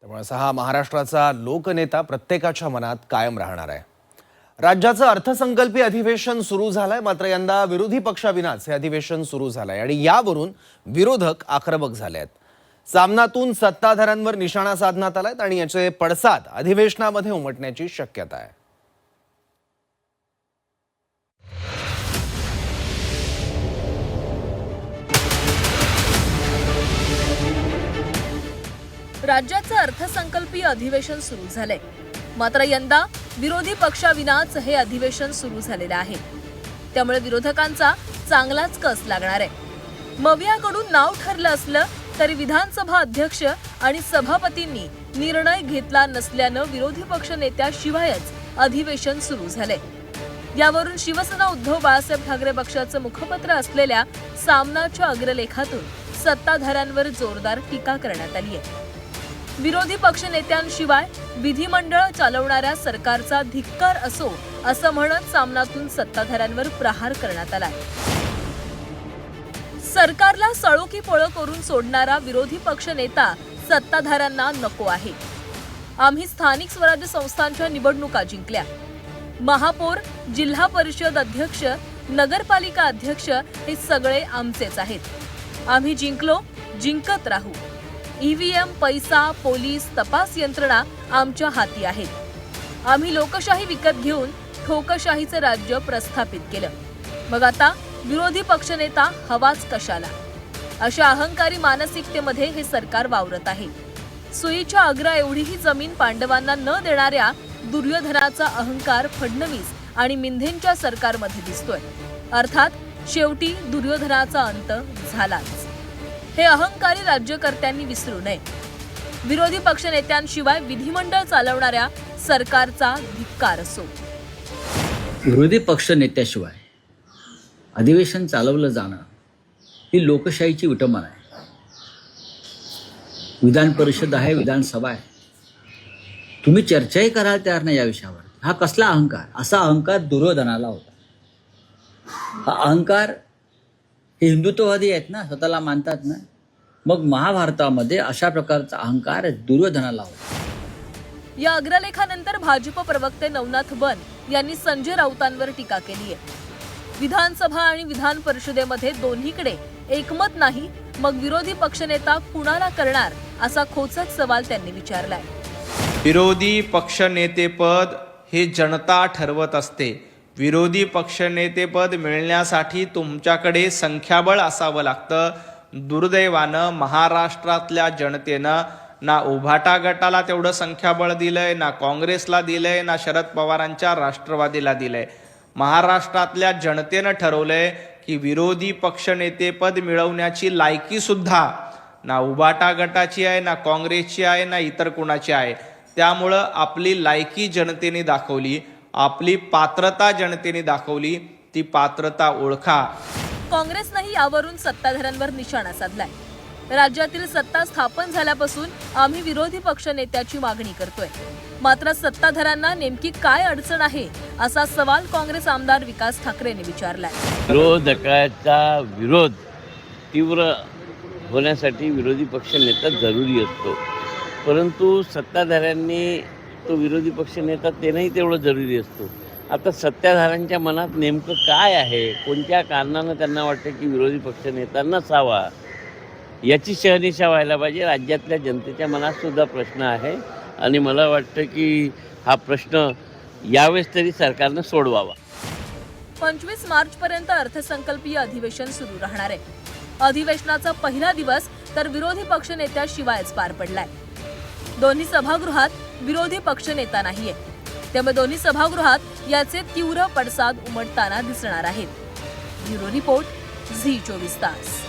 त्यामुळे असा हा महाराष्ट्राचा लोकनेता प्रत्येकाच्या मनात कायम राहणार आहे। राज्याचं अर्थसंकल्पीय अधिवेशन सुरू झालंय, मात्र यंदा विरोधी पक्षाविनाच हे अधिवेशन सुरू झालंय आणि यावरून विरोधक आक्रमक झाले आहेत। सामनातून सत्ताधाऱ्यांवर निशाणा साधण्यात आलाय आणि याचे पडसाद अधिवेशनामध्ये उमटण्याची शक्यता आहे। राज्याचं अर्थसंकल्पीय अधिवेशन सुरू झालंय, मात्र यंदा विरोधी पक्षाविनाच हे अधिवेशन सुरू झालेलं आहे। त्यामुळे विरोधकांचा चांगलाच कस लागणार आहे। मवियाकडून नाव ठरलं असलं तरी विधानसभा अध्यक्ष आणि सभापतींनी निर्णय घेतला नसल्यानं विरोधी पक्ष नेत्याशिवायच अधिवेशन सुरू झालंय। यावरून शिवसेना उद्धव बाळासाहेब ठाकरे पक्षाचं मुखपत्र असलेल्या सामनाच्या अग्रलेखातून सत्ताधाऱ्यांवर जोरदार टीका करण्यात आली आहे। विरोधी पक्ष नेत्यांशिवाय विधिमंडळ चालवणाऱ्या सरकारचा धिक्कार असो असं म्हणत सामनातून सत्ताधाऱ्यांवर प्रहार करण्यात आलाय। सरकारला सळोकी पळ करून सोडणारा विरोधी पक्ष नेता सत्ताधाऱ्यांना नको आहे। आम्ही स्थानिक स्वराज्य संस्थांच्या निवडणुका जिंकल्या, महापौर, जिल्हा परिषद अध्यक्ष, नगरपालिका अध्यक्ष हे सगळे आमचेच आहेत। आम्ही जिंकलो, जिंकत राहू। ईव्हीएम, पैसा, पोलीस, तपास यंत्रणा आमच्या हाती आहेत। आम्ही लोकशाही विकत घेऊन ठोकशाहीचे राज्य प्रस्थापित केलं, मग आता विरोधी पक्षनेता हवाच कशाला? अशा अहंकारी मानसिकतेमध्ये हे सरकार वावरत आहे। सुईच्या अग्रा एवढीही जमीन पांडवांना न देणाऱ्या दुर्योधनाचा अहंकार फडणवीस आणि मिंधेंच्या सरकारमध्ये दिसतोय। अर्थात शेवटी दुर्योधनाचा अंत झालाच। हे अहंकारी राज्यकर्त्यांनी विसरू नये। विरोधी पक्षनेत्यांशिवाय विधिमंडळ चालवणाऱ्या सरकारचा धिक्कार असो। विरोधी पक्ष नेत्याशिवाय अधिवेशन चालवलं जाणं ही लोकशाहीची विटंबना आहे। विधान परिषद आहे, विधानसभा आहे, तुम्ही चर्चाही करायला तयार नाही या विषयावर। हा कसला अहंकार? असा अहंकार दुर्योधनाला होता। हा अहंकार हे हिंदुत्ववादी आहेत ना, स्वतःला मानतात ना, मग महाभारतामध्ये अशा प्रकारचा अहंकार दुर्योधनाला होता। या अग्रलेखानंतर भाजप प्रवक्ते नवनाथ बन यांनी संजय राऊतांवर टीका केली आहे। विधानसभा आणि विधान परिषदेमध्ये दोन्हीकडे एकमत नाही, मग विरोधी पक्षनेता कुणाला करणार असा खोचक सवाल त्यांनी विचारलाय। विरोधी पक्षनेतेपद हे जनता ठरवत असते। विरोधी पक्षनेतेपद मिळण्यासाठी तुमच्याकडे संख्याबळ असावं लागतं। दुर्दैवानं महाराष्ट्रातल्या जनतेनं ना उभाटा गटाला तेवढं संख्याबळ दिलंय, ना काँग्रेसला दिलंय, ना शरद पवारांच्या राष्ट्रवादीला दिलंय। महाराष्ट्रातल्या जनतेनं ठरवलंय की विरोधी पक्षनेतेपद मिळवण्याची लायकी सुद्धा ना उभाटा गटाची आहे, ना काँग्रेसची आहे, ना इतर कुणाची आहे। त्यामुळं आपली लायकी जनतेने दाखवली, आपली पात्रता जनतेने दाखवली, ती पात्रता ओळखा। काँग्रेसनंही यावरून सत्ताधाऱ्यांवर निशाणा साधलाय। राज्यातील सत्ता स्थापन झाल्यापासून आम्ही विरोधी पक्ष नेत्याची मागणी करतोय, मात्र सत्ताधाऱ्यांना नेमकी काय अडचण आहे असा सवाल काँग्रेस आमदार विकास ठाकरेंनी विचारलाय। विरोधकाचा विरोध तीव्र होण्यासाठी विरोधी पक्ष नेता जरुरी असतो, परंतु सत्ताधाऱ्यांनी तो विरोधी पक्ष नेता तेही तेवढं जरुरी असतो। आता सत्ताधाऱ्यांच्या मनात नेमकं काय आहे, कोणत्या कारणानं त्यांना वाटतं की विरोधी पक्ष नेता नसावा, याची शहानिशा व्हायला पाहिजे। राज्यातल्या जनतेच्या मनात सुद्धा प्रश्न आहे आणि मला वाटतं की हा प्रश्न यावेळेस तरी सरकारनं सोडवावा। 25 मार्चपर्यंत अर्थसंकल्पीय अधिवेशन सुरू राहणार आहे। अधिवेशनाचा पहिला दिवस तर विरोधी पक्ष नेत्याशिवायच पार पडलाय। दोन्ही सभागृहात विरोधी पक्ष नेता नाहीये, त्यामुळे दोन्ही सभागृहात याचे तीव्र पडसाद उमटताना दिसणार आहेत। ब्युरो रिपोर्ट, झी 24 तास।